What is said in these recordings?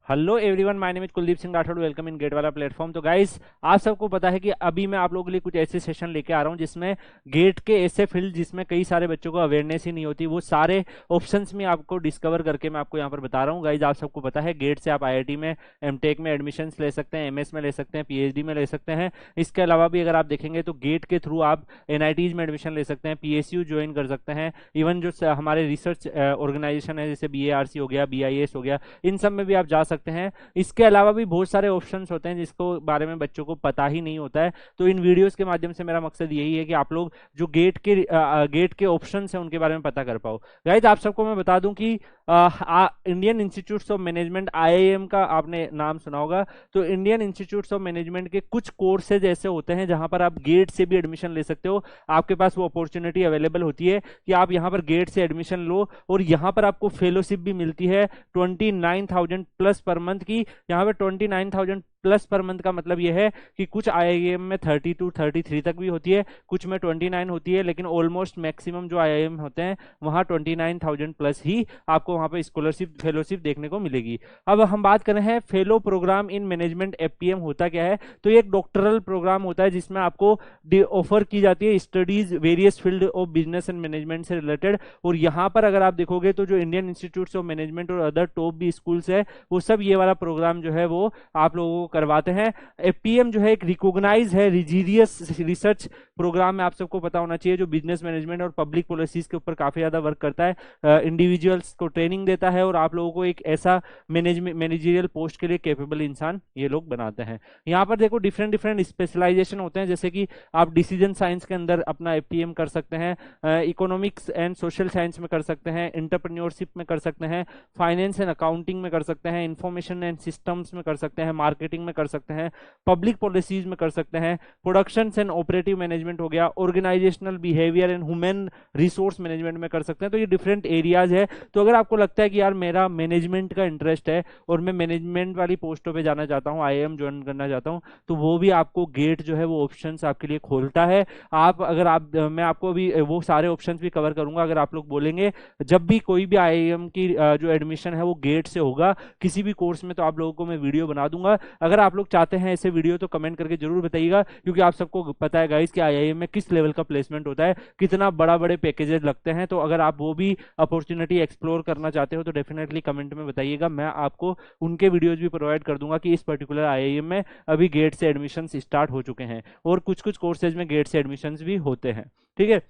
Hello everyone, my name is Kuldeep Singh Rathore. Welcome in GATE वाला platform. तो guys, आप सबको पता है कि अभी मैं आप लोगों के लिए कुछ ऐसे सेशन लेके आ रहा हूं जिसमें गेट के ऐसे फील्ड जिसमें कई सारे बच्चों को अवेयरनेस ही नहीं होती, वो सारे ऑप्शंस में आपको डिस्कवर करके मैं आपको यहाँ पर बता रहा हूँ। गाइस, आप सबको पता है गेट से आप आईआईटी में, एमटेक में एडमिशन ले सकते हैं, एमएस में ले सकते हैं, पीएचडी में ले सकते हैं। इसके अलावा भी अगर आप देखेंगे तो गेट के थ्रू आप एनआईटीज में एडमिशन ले सकते हैं, पीएसयू ज्वाइन कर सकते हैं। इवन जो हमारे रिसर्च ऑर्गेनाइजेशन है जैसे बीएआरसी हो गया, बीआईएस हो गया, इन सब में भी आप जा सकते हैं। इसके अलावा भी बहुत सारे ऑप्शंस होते हैं जिसको बारे में बच्चों को पता ही नहीं होता है। तो इन वीडियोस के माध्यम से मेरा मकसद यही है कि आप लोग जो गेट के ऑप्शंस हैं उनके बारे में पता कर पाओ। गाइस, आप सबको मैं बता दूं कि Indian institutes of management, IIM का आपने नाम सुना होगा। तो इंडियन इंस्टीट्यूट्स ऑफ मैनेजमेंट के कुछ कोर्सेज ऐसे होते हैं जहां पर आप गेट से भी एडमिशन ले सकते हो। आपके पास वो अपॉर्चुनिटी अवेलेबल होती है कि आप यहां पर गेट से एडमिशन लो और यहां पर आपको फेलोशिप भी मिलती है 29,000 प्लस पर मंथ की। यहाँ पे 29,000 प्लस पर मंथ का मतलब यह है कि कुछ आईआईएम में 32 33 तक भी होती है, कुछ में 29 होती है, लेकिन ऑलमोस्ट मैक्सिमम जो आईआईएम होते हैं वहाँ 29,000 प्लस ही आपको वहाँ पे स्कॉलरशिप फेलोशिप देखने को मिलेगी। अब हम बात कर रहे हैं fellow program in management. FPM होता क्या है? तो ये एक डॉक्टरल प्रोग्राम होता है जिसमें आपको ऑफर की जाती है studies various field of business and management से रिलेटेड। और यहाँ पर अगर आप देखोगे तो जो इंडियन इंस्टीट्यूट ऑफ मैनेजमेंट और अदर टॉप भी स्कूल्स है वो सब ये वाला प्रोग्राम जो है वो आप लोगों को करवाते हैं। एफपीएम जो है एक रिकॉग्नाइज है रिजीरियस रिसर्च प्रोग्राम है, आप सबको पता होना चाहिए, जो बिजनेस मैनेजमेंट और पब्लिक पॉलिसीज के ऊपर काफी ज्यादा वर्क करता है, इंडिविजुअल्स को ट्रेनिंग देता है और आप लोगों को एक ऐसा मैनेजरियल पोस्ट के लिए कैपेबल इंसान ये लोग बनाते हैं। यहाँ पर देखो डिफरेंट डिफरेंट स्पेशलाइजेशन होते हैं, जैसे कि आप डिसीजन साइंस के अंदर अपना एफपीएम कर सकते हैं, इकोनॉमिक्स एंड सोशल साइंस में कर सकते हैं, एंटरप्रेन्योरशिप में कर सकते हैं, फाइनेंस एंड अकाउंटिंग में कर सकते हैं, इंफॉर्मेशन एंड सिस्टम्स में कर सकते हैं, मार्केटिंग में कर सकते हैं, पब्लिक पॉलिसीज में कर सकते हैं, प्रोडक्शन एंड ऑपरेटिव मैनेजमेंट हो गया, organisational behaviour and human resource management में कर सकते हैं। तो ये डिफरेंट एरियाज है। तो अगर आपको लगता है कि यार मेरा मैनेजमेंट का इंटरेस्ट है और मैं मैनेजमेंट वाली पोस्टों पे जाना चाहता हूँ, आईआईएम ज्वाइन करना चाहता हूँ, तो वो भी आपको गेट जो है वो ऑप्शंस आपके लिए खोलता है। मैं आपको अभी वो सारे ऑप्शंस भी कवर करूंगा। अगर आप लोग बोलेंगे जब भी कोई भी आईआईएम की जो एडमिशन है वो गेट से होगा किसी भी कोर्स में, तो आप लोगों को मैं वीडियो बना दूंगा। अगर आप लोग चाहते हैं ऐसे वीडियो तो कमेंट करके जरूर बताइएगा, क्योंकि आप सबको पता है गाइस कि आईआईएम में किस लेवल का प्लेसमेंट होता है, कितना बड़ा बड़े पैकेजेस लगते हैं। तो अगर आप वो भी अपॉर्चुनिटी एक्सप्लोर करना चाहते हो तो डेफिनेटली कमेंट में बताइएगा, मैं आपको उनके वीडियोज भी प्रोवाइड कर दूंगा कि इस पर्टिकुलर आईआईएम में अभी गेट से एडमिशन स्टार्ट हो चुके हैं और कुछ कुछ कोर्सेज में गेट से एडमिशन भी होते हैं। ठीक है,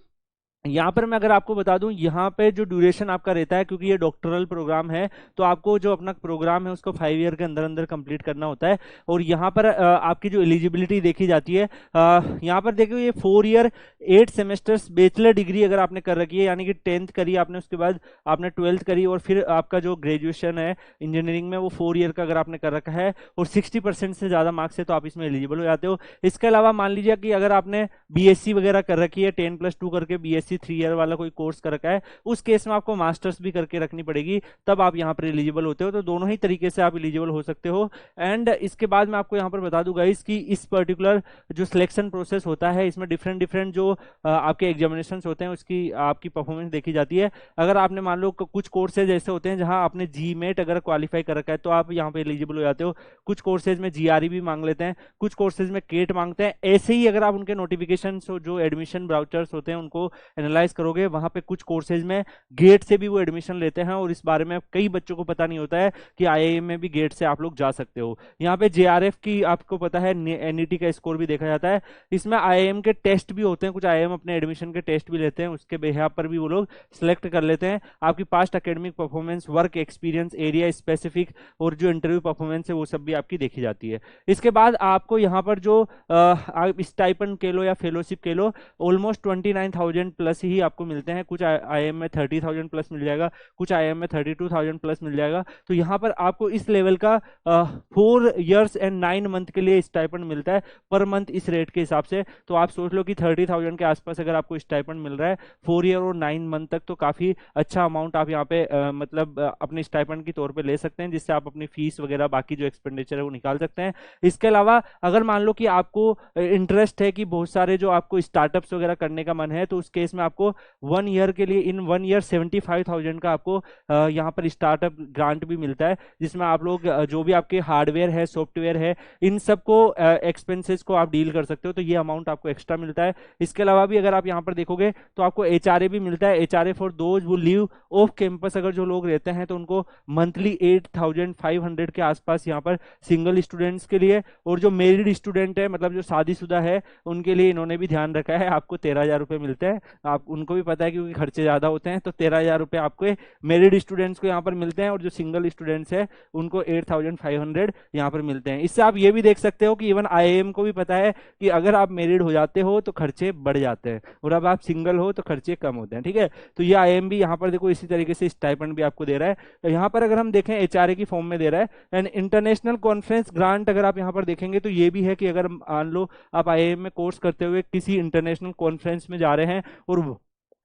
यहाँ पर मैं अगर आपको बता दूं, यहाँ पे जो ड्यूरेशन आपका रहता है, क्योंकि ये डॉक्टरल प्रोग्राम है, तो आपको जो अपना प्रोग्राम है उसको 5 ईयर के अंदर अंदर कंप्लीट करना होता है। और यहाँ पर आपकी जो एलिजिबिलिटी देखी जाती है, यहाँ पर देखिए ये 4 ईयर 8 सेमेस्टर्स बैचलर डिग्री अगर आपने कर रखी है, यानी कि 10th करी आपने, उसके बाद आपने 12th करी और फिर आपका जो ग्रेजुएशन है इंजीनियरिंग में वो 4 ईयर का अगर आपने कर रखा है और 60% से ज़्यादा मार्क्स है तो आप इसमें एलिजिबल हो जाते हो। इसके अलावा मान लीजिए कि अगर आपने बीएससी वगैरह कर रखी है, 10+2 करके बीएससी 3 ईयर वाला कोई कोर्स कर रखा है, उस केस में आपको मास्टर्स भी करके रखनी पड़ेगी, तब आप यहाँ पर एलिजिबल होते हो। तो दोनों ही तरीके से आप एलिजिबल हो सकते हो। एंड इसके बाद मैं आपको यहाँ पर बता दूंगा इसकी इस पर्टिकुलर जो सिलेक्शन प्रोसेस होता है, इसमें डिफरेंट डिफरेंट जो आपके एग्जामिनेशन होते हैं उसकी आपकी परफॉर्मेंस देखी जाती है। अगर आपने मान लो कुछ कोर्सेज ऐसे होते हैं जहां आपने जीमेट अगर क्वालिफाई कर रखा है तो आप यहाँ पे एलिजिबल हो जाते हो। कुछ कोर्सेज में जीआरई भी मांग लेते हैं, कुछ कोर्सेज में केट मांगते हैं। ऐसे ही अगर आप उनके नोटिफिकेशन जो एडमिशन ब्राउचर्स होते हैं उनको एनालाइज करोगे, वहां पे कुछ कोर्सेज में गेट से भी वो एडमिशन लेते हैं और इस बारे में कई बच्चों को पता नहीं होता है कि आईआईएम में भी गेट से आप लोग जा सकते हो। यहाँ पे जेआरएफ की आपको पता है एनईटी का स्कोर भी देखा जाता है। इसमें आईआईएम के टेस्ट भी होते हैं, कुछ आईआईएम अपने एडमिशन के टेस्ट भी लेते हैं, उसके बेहाव पर भी वो लोग सिलेक्ट कर लेते हैं। आपकी past academic performance, work experience, area specific और जो इंटरव्यू परफॉर्मेंस है वो सब भी आपकी देखी जाती है। इसके बाद आपको यहाँ पर जो स्टाइपेंड के लो या फेलोशिप के लो, ऑलमोस्ट 29,000 प्लस ही आपको मिलते हैं। कुछ आईआईएम में 30,000 प्लस मिल जाएगा, कुछ आईआईएम में 32,000 प्लस मिल जाएगा। तो यहाँ पर आपको इस लेवल का 4 ईयर्स एंड 9 मंथ के लिए स्टाइपेंड मिलता है पर मंथ इस रेट के हिसाब से। तो आप सोच लो कि 30,000 के आसपास अगर आपको स्टाइपेंड मिल रहा है 4 ईयर और 9 मंथ तक, तो काफी अच्छा अमाउंट आप यहाँ पे मतलब अपने स्टाइपेंड के तौर पे ले सकते हैं, जिससे आप अपनी फीस वगैरह बाकी जो एक्सपेंडिचर है वो निकाल सकते हैं। इसके अलावा अगर मान लो कि आपको इंटरेस्ट है कि बहुत सारे जो आपको स्टार्टअप्स वगैरह करने का मन है, तो उस केस जिसमें आपको 1 ईयर के लिए, इन 1 ईयर 75,000 का आपको यहाँ पर स्टार्टअप ग्रांट भी मिलता है, जिसमें आप लोग जो भी आपके हार्डवेयर है, सॉफ्टवेयर है, इन सबको एक्सपेंसेस को आप डील कर सकते हो, तो ये अमाउंट आपको एक्स्ट्रा मिलता है। इसके अलावा भी अगर आप यहाँ पर देखोगे तो आपको HRA भी मिलता है, HRA फॉर दोज वो लीव ऑफ कैंपस, अगर जो लोग रहते हैं तो उनको मंथली 8,500 के आसपास यहाँ पर सिंगल स्टूडेंट्स के लिए, और जो मेरिड स्टूडेंट है मतलब जो शादीशुदा है उनके लिए इन्होंने भी ध्यान रखा है, आपको 13,000 रुपये मिलते हैं। आप उनको भी पता है क्योंकि खर्चे ज़्यादा होते हैं, तो 13,000 रुपये आपको मेरिड स्टूडेंट्स को यहाँ पर मिलते हैं, और जो सिंगल स्टूडेंट्स है उनको 8,500 यहाँ पर मिलते हैं। इससे आप ये भी देख सकते हो कि इवन IIM को भी पता है कि अगर आप मेरिड हो जाते हो तो खर्चे बढ़ जाते हैं, और अब आप सिंगल हो तो खर्चे कम होते हैं, ठीक है। तो ये IIM भी यहाँ पर देखो इसी तरीके से स्टाइपेंड भी आपको दे रहा है। तो यहाँ पर अगर हम देखें HRA की फॉर्म में दे रहा है। एंड इंटरनेशनल कॉन्फ्रेंस ग्रांट अगर आप यहाँ पर देखेंगे तो ये भी है कि अगर मान लो आप IIM में कोर्स करते हुए किसी इंटरनेशनल कॉन्फ्रेंस में जा रहे हैं और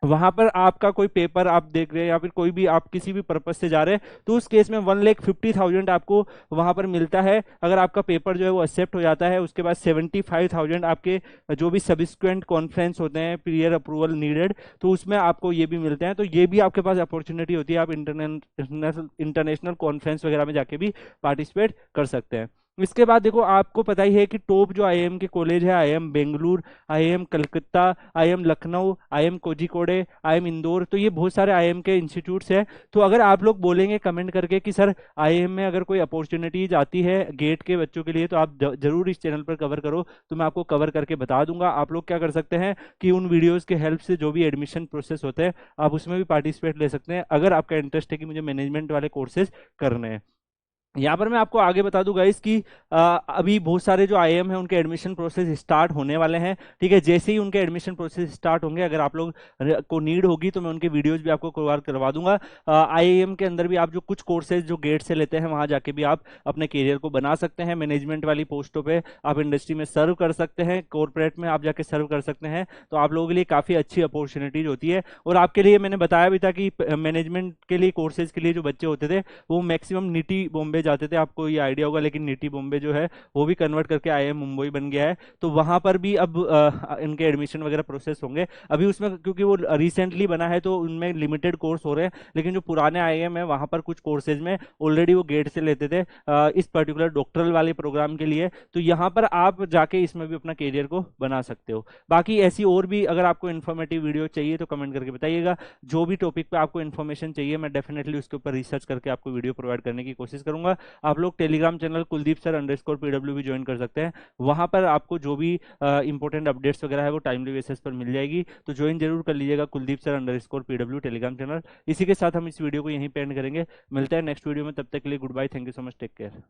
वहां पर आपका कोई पेपर आप देख रहे हैं या फिर कोई भी आप किसी भी पर्पज से जा रहे हैं, तो उस केस में 1,50,000 आपको वहां पर मिलता है अगर आपका पेपर जो है वो एक्सेप्ट हो जाता है। उसके बाद 75,000 आपके जो भी सबिस्क्वेंट कॉन्फ्रेंस होते हैं, प्रियर अप्रूवल नीडेड, तो उसमें आपको ये भी मिलते हैं। तो ये भी आपके पास अपॉर्चुनिटी होती है, आप इंटरनेशनल कॉन्फ्रेंस वगैरह में जाके भी पार्टिसिपेट कर सकते हैं। इसके बाद देखो आपको पता ही है कि टॉप जो IIM के कॉलेज है, IIM Bengaluru, IIM Calcutta, IIM Lucknow, IIM Kozhikode, IIM Indore, तो ये बहुत सारे IIM के इंस्टीट्यूट्स हैं। तो अगर आप लोग बोलेंगे कमेंट करके कि सर IIM में अगर कोई अपॉर्चुनिटीज आती है गेट के बच्चों के लिए तो आप जरूर इस चैनल पर कवर करो, तो मैं आपको कवर करके बता दूंगा। आप लोग क्या कर सकते हैं कि उन वीडियोज़ के हेल्प से जो भी एडमिशन प्रोसेस होते हैं आप उसमें भी पार्टिसिपेट ले सकते हैं, अगर आपका इंटरेस्ट है कि मुझे मैनेजमेंट वाले कोर्सेज करने हैं। यहाँ पर मैं आपको आगे बता दूं गाइस कि अभी बहुत सारे जो IIM है उनके एडमिशन प्रोसेस स्टार्ट होने वाले हैं, ठीक है। जैसे ही उनके एडमिशन प्रोसेस स्टार्ट होंगे, अगर आप लोग को नीड होगी तो मैं उनके वीडियोस भी आपको कवर करवा दूंगा। IIM के अंदर भी आप जो कुछ कोर्सेज जो गेट से लेते हैं वहाँ जाके भी आप अपने करियर को बना सकते हैं, मैनेजमेंट वाली पोस्टों पर आप इंडस्ट्री में सर्व कर सकते हैं, कॉरपोरेट में आप जाके सर्व कर सकते हैं। तो आप लोगों के लिए काफ़ी अच्छी अपॉर्चुनिटीज होती है। और आपके लिए मैंने बताया भी था कि मैनेजमेंट के लिए कोर्सेज के लिए जो बच्चे होते थे वो मैक्सिमम निटी बॉम्बे जाते थे, आपको ये आइडिया होगा, लेकिन निटी बॉम्बे जो है वो भी कन्वर्ट करके IIM मुंबई बन गया है। तो वहां पर भी अब इनके एडमिशन वगैरह प्रोसेस होंगे। अभी उसमें क्योंकि वो रिसेंटली बना है तो उनमें लिमिटेड कोर्स हो रहे हैं, लेकिन जो पुराने IIM है वहां पर कुछ कोर्सेज में ऑलरेडी वो गेट से लेते थे इस पर्टिकुलर डॉक्टरल वाले प्रोग्राम के लिए। तो यहाँ पर आप जाके इसमें भी अपना करियर को बना सकते हो। बाकी ऐसी और भी अगर आपको इन्फॉर्मेटिव वीडियो चाहिए तो कमेंट करके बताइएगा। जो भी टॉपिक पे आपको इन्फॉर्मेशन चाहिए मैं डेफिनेटली उसके ऊपर रिसर्च करके आपको वीडियो प्रोवाइड करने की कोशिश करूंगा। आप लोग Telegram channel Kuldeep sir _PW भी ज्वाइन कर सकते हैं। वहां पर आपको जो भी इंपॉर्टेंट अपडेट्स वगैरह है वो टाइमली बेसिस पर मिल जाएगी, तो ज्वाइन जरूर कर लीजिएगा Kuldeep sir _PW Telegram channel. इसी के साथ हम इस वीडियो को यहीं पे एंड करेंगे। मिलते हैं नेक्स्ट वीडियो में, तब तक के लिए goodbye, thank you so much, take care.